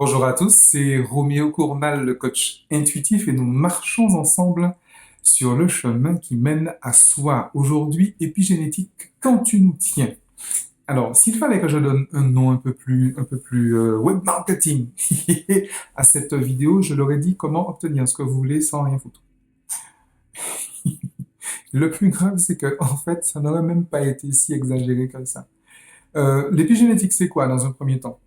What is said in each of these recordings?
Bonjour à tous, c'est Roméo Cournal, le coach intuitif, et nous marchons ensemble sur le chemin qui mène à soi. Aujourd'hui, épigénétique, quand tu nous tiens. Alors, s'il fallait que je donne un nom un peu plus web marketing à cette vidéo, je l'aurais dit comment obtenir ce que vous voulez sans rien foutre. Le plus grave, c'est que, en fait, ça n'aurait même pas été si exagéré que ça. L'épigénétique, c'est quoi dans un premier temps?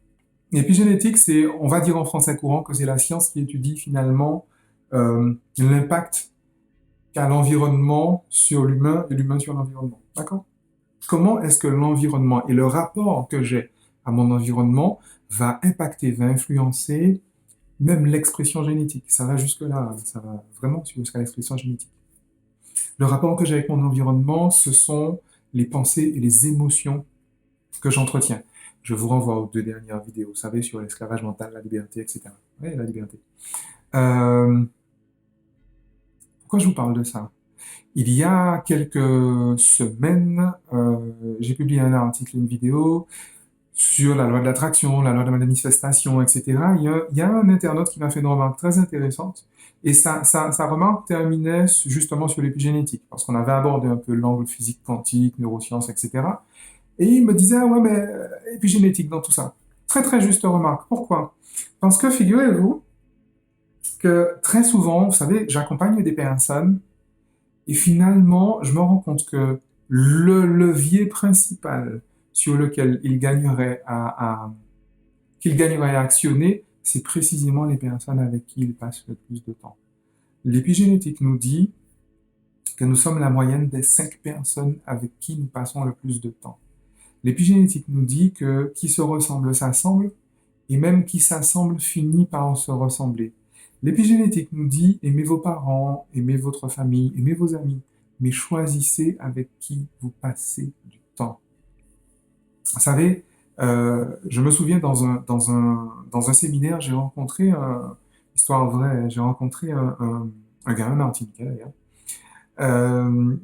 L'épigénétique, c'est, on va dire en français courant, que c'est la science qui étudie finalement l'impact qu'a l'environnement sur l'humain et l'humain sur l'environnement. D'accord? Comment est-ce que l'environnement et le rapport que j'ai à mon environnement va impacter, va influencer même l'expression génétique. Ça va jusque-là, ça va vraiment jusqu'à l'expression génétique. Le rapport que j'ai avec mon environnement, ce sont les pensées et les émotions que j'entretiens. Je vous renvoie aux deux dernières vidéos, vous savez, sur l'esclavage mental, la liberté, etc. Oui, la liberté. Euh, Pourquoi je vous parle de ça? Il y a quelques semaines, j'ai publié un article, une vidéo sur la loi de l'attraction, la loi de la manifestation, etc. Il y a un internaute qui m'a fait une remarque très intéressante. Et sa remarque terminait justement sur l'épigénétique, parce qu'on avait abordé un peu l'angle physique quantique, neurosciences, etc. Et il me disait, ah ouais, mais épigénétique dans tout ça. Très très juste remarque. Pourquoi? Parce que figurez-vous que très souvent, vous savez, j'accompagne des personnes et finalement, je me rends compte que le levier principal sur lequel qu'il gagnerait à actionner, c'est précisément les personnes avec qui il passe le plus de temps. L'épigénétique nous dit que nous sommes la moyenne des 5 personnes avec qui nous passons le plus de temps. L'épigénétique nous dit que qui se ressemble s'assemble, et même qui s'assemble finit par se ressembler. L'épigénétique nous dit aimez vos parents, aimez votre famille, aimez vos amis, mais choisissez avec qui vous passez du temps. Vous savez, je me souviens dans un séminaire, j'ai rencontré, histoire vraie, j'ai rencontré un gars, un Martiniquais d'ailleurs, euh,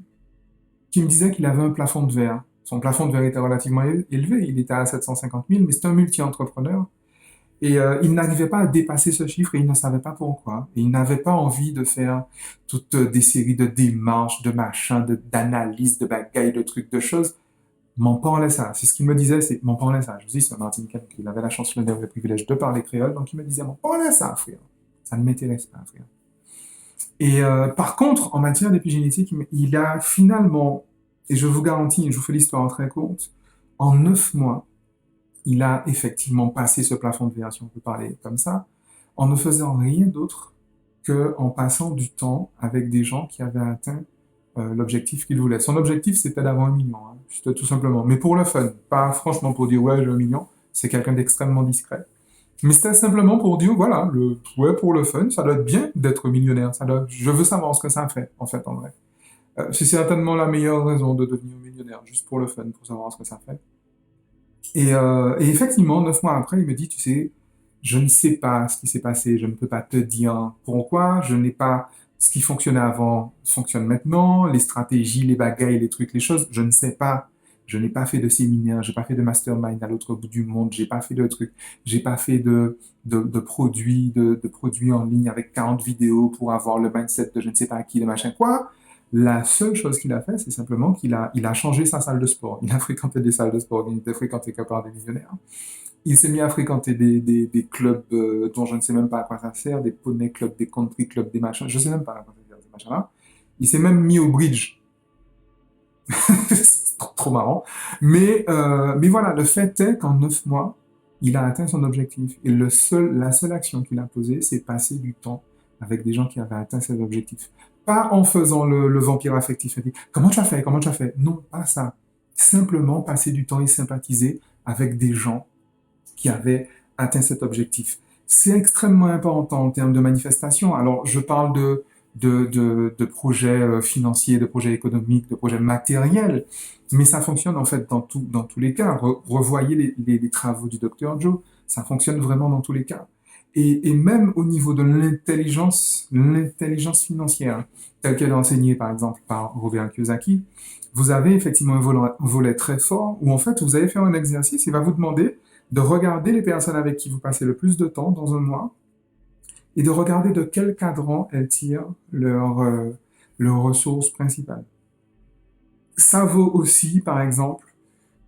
qui me disait qu'il avait un plafond de verre. Son plafond de verre était relativement élevé, il était à 750 000, mais c'est un multi-entrepreneur. Et il n'arrivait pas à dépasser ce chiffre et il ne savait pas pourquoi. Et il n'avait pas envie de faire toutes des séries de démarches, de machins, d'analyses, de bagailles, de trucs, de choses. M'en parlait ça. C'est ce qu'il me disait, c'est m'en parlait ça. Je vous dis, c'est un Martin Kemp, il avait la chance, l'honneur et le privilège de parler créole, donc il me disait, m'en parlait ça, frère. Ça ne m'intéresse pas, frère. Et par contre, en matière d'épigénétique, il a finalement, et je vous garantis, je vous fais l'histoire très courte, en 9 mois, il a effectivement passé ce plafond de verre, si on peut parler comme ça, en ne faisant rien d'autre que en passant du temps avec des gens qui avaient atteint l'objectif qu'il voulait. Son objectif, c'était d'avoir 1 million, hein, juste tout simplement. Mais pour le fun, pas franchement pour dire ouais, j'ai 1 million. C'est quelqu'un d'extrêmement discret. Mais c'était simplement pour dire voilà, ouais, pour le fun, ça doit être bien d'être millionnaire. Je veux savoir ce que ça fait, en fait, en vrai. C'est certainement la meilleure raison de devenir millionnaire, juste pour le fun, pour savoir ce que ça fait. Et effectivement, 9 mois après, il me dit, tu sais, je ne sais pas ce qui s'est passé, je ne peux pas te dire pourquoi, je n'ai pas ce qui fonctionnait avant fonctionne maintenant, les stratégies, les bagailles, les trucs, les choses, je ne sais pas. Je n'ai pas fait de séminaire, j'ai pas fait de mastermind à l'autre bout du monde, j'ai pas fait de trucs, j'ai pas fait de produits, de produits en ligne avec 40 vidéos pour avoir le mindset de je ne sais pas qui, de machin quoi. La seule chose qu'il a fait, c'est simplement qu'il a changé sa salle de sport. Il a fréquenté des salles de sport, il était fréquenté que par des millionnaires. Il s'est mis à fréquenter des clubs dont je ne sais même pas à quoi ça sert, des poney clubs, des country clubs, des machins. Je ne sais même pas à quoi ça sert, ces machins-là. Il s'est même mis au bridge. C'est trop marrant. Mais voilà, le fait est qu'en 9 mois, il a atteint son objectif. Et la seule action qu'il a posée, c'est passer du temps avec des gens qui avaient atteint ses objectifs. Pas en faisant le vampire affectif. Comment tu as fait? Comment tu as fait? Non, pas ça. Simplement passer du temps et sympathiser avec des gens qui avaient atteint cet objectif. C'est extrêmement important en termes de manifestation. Alors, je parle de projets financiers, de projets économiques, de projets matériels, mais ça fonctionne en fait dans tous les cas. Revoyez les travaux du docteur Joe, ça fonctionne vraiment dans tous les cas. Et même au niveau de l'intelligence financière, telle qu'elle est enseignée par exemple par Robert Kiyosaki, vous avez effectivement un volet très fort où en fait vous allez faire un exercice, il va vous demander de regarder les personnes avec qui vous passez le plus de temps dans un mois et de regarder de quel cadran elles tirent leurs ressources principales. Ça vaut aussi, par exemple,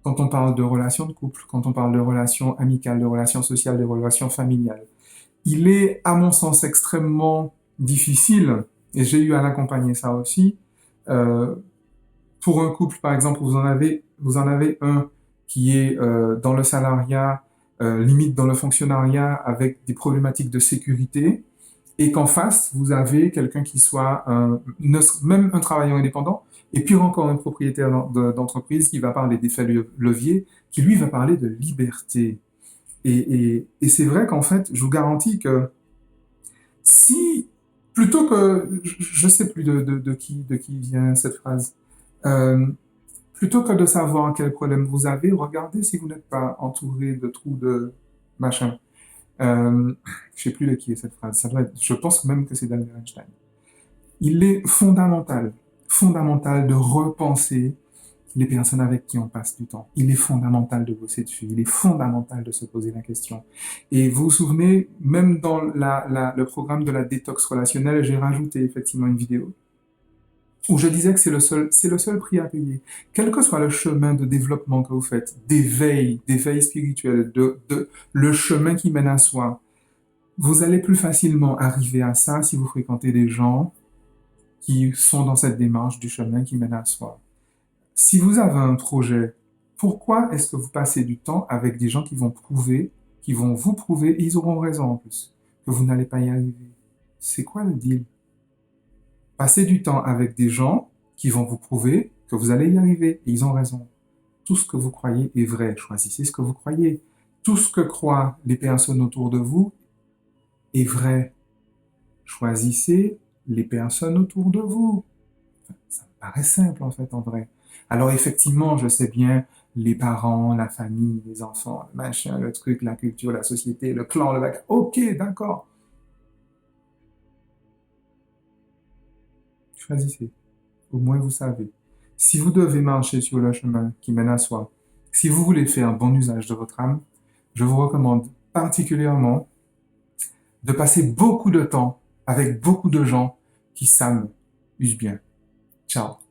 quand on parle de relations de couple, quand on parle de relations amicales, de relations sociales, de relations familiales. Il est, à mon sens, extrêmement difficile, et j'ai eu à l'accompagner ça aussi, euh, pour un couple, par exemple, vous en avez un qui est dans le salariat, limite dans le fonctionnariat, avec des problématiques de sécurité, et qu'en face, vous avez quelqu'un qui soit même un travailleur indépendant, et pire encore un propriétaire d'entreprise qui va parler d'effet levier, qui lui va parler de liberté. Et c'est vrai qu'en fait, je vous garantis que si, plutôt que, je sais plus de qui vient cette phrase, euh, plutôt que de savoir quel problème vous avez, regardez si vous n'êtes pas entouré de trous de machin. Euh, je sais plus de qui est cette phrase. Ça doit être, je pense même que c'est d'Albert Einstein. Il est fondamental, fondamental de repenser les personnes avec qui on passe du temps. Il est fondamental de bosser dessus. Il est fondamental de se poser la question. Et vous vous souvenez, même dans le programme de la détox relationnelle, j'ai rajouté effectivement une vidéo où je disais que c'est le seul prix à payer. Quel que soit le chemin de développement que vous faites, d'éveil spirituel, le chemin qui mène à soi, vous allez plus facilement arriver à ça si vous fréquentez des gens qui sont dans cette démarche du chemin qui mène à soi. Si vous avez un projet, pourquoi est-ce que vous passez du temps avec des gens qui vont vous prouver, et ils auront raison en plus, que vous n'allez pas y arriver? C'est quoi le deal? Passez du temps avec des gens qui vont vous prouver que vous allez y arriver, et ils ont raison. Tout ce que vous croyez est vrai. Choisissez ce que vous croyez. Tout ce que croient les personnes autour de vous est vrai. Choisissez les personnes autour de vous. Ça me paraît simple, en fait, en vrai. Alors, effectivement, je sais bien, les parents, la famille, les enfants, le machin, le truc, la culture, la société, le clan, le bac. Ok, d'accord. Choisissez. Au moins, vous savez. Si vous devez marcher sur le chemin qui mène à soi, si vous voulez faire un bon usage de votre âme, je vous recommande particulièrement de passer beaucoup de temps avec beaucoup de gens qui s'amusent bien. Ciao.